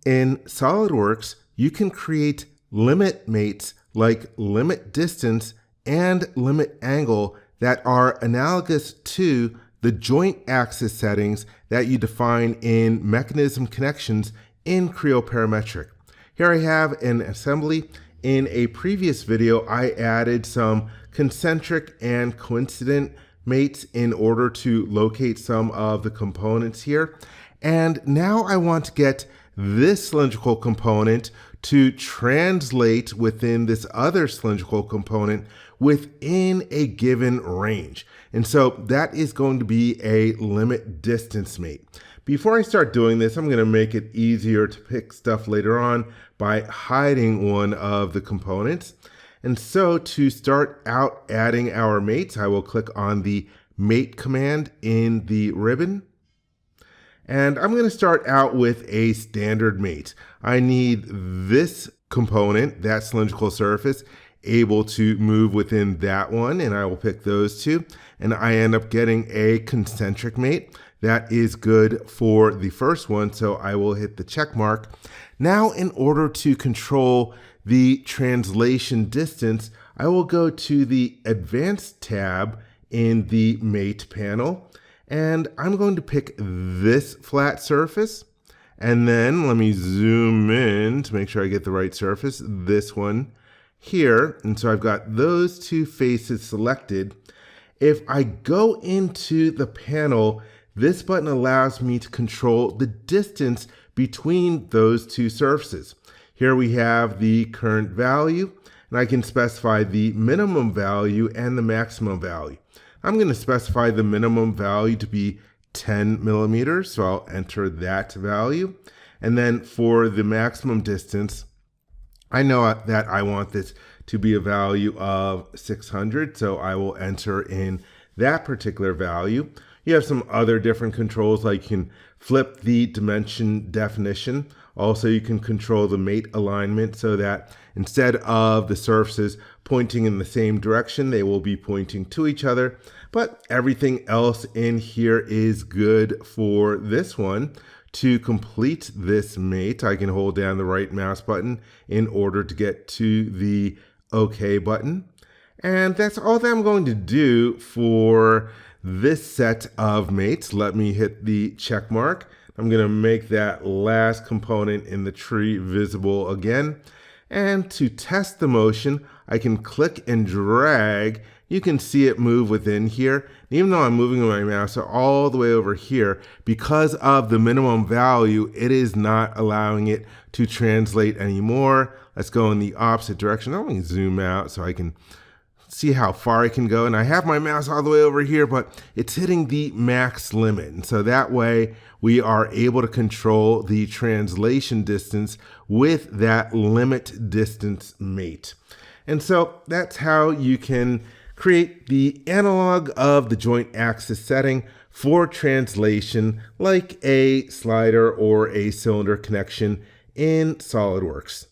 In SolidWorks, you can create limit mates like limit distance and limit angle that are analogous to the joint axis settings that you define in mechanism connections in Creo Parametric. Here I have an assembly. In a previous video, I added some concentric and coincident mates in order to locate some of the components here. And now I want to get this cylindrical component to translate within this other cylindrical component within a given range. And so that is going to be a limit distance mate. Before I start doing this, I'm going to make it easier to pick stuff later on by hiding one of the components. And so to start out adding our mates, I will click on the mate command in the ribbon. And I'm going to start out with a standard mate. I need this component, that cylindrical surface, able to move within that one, and I will pick those two. And I end up getting a concentric mate. That is good for the first one, so I will hit the check mark. Now, in order to control the translation distance, I will go to the Advanced tab in the Mate panel. And I'm going to pick this flat surface. And then let me zoom in to make sure I get the right surface, this one here. And so I've got those two faces selected. If I go into the panel, this button allows me to control the distance between those two surfaces. Here we have the current value, and I can specify the minimum value and the maximum value. I'm going to specify the minimum value to be 10 millimeters, so I'll enter that value. And then for the maximum distance, I know that I want this to be a value of 600, so I will enter in that particular value. You have some other different controls, like you can flip the dimension definition. Also, you can control the mate alignment so that instead of the surfaces pointing in the same direction, they will be pointing to each other. But everything else in here is good for this one. To complete this mate, I can hold down the right mouse button in order to get to the OK button. And that's all that I'm going to do for this set of mates. Let me hit the check mark. I'm going to make that last component in the tree visible again. And to test the motion, I can click and drag. You can see it move within here. And even though I'm moving my mouse all the way over here, because of the minimum value, it is not allowing it to translate anymore. Let's go in the opposite direction. I'm going to zoom out so I can see how far I can go. And I have my mouse all the way over here, but it's hitting the max limit. And so that way we are able to control the translation distance with that limit distance mate. And so that's how you can create the analog of the joint axis setting for translation like a slider or a cylinder connection in SolidWorks.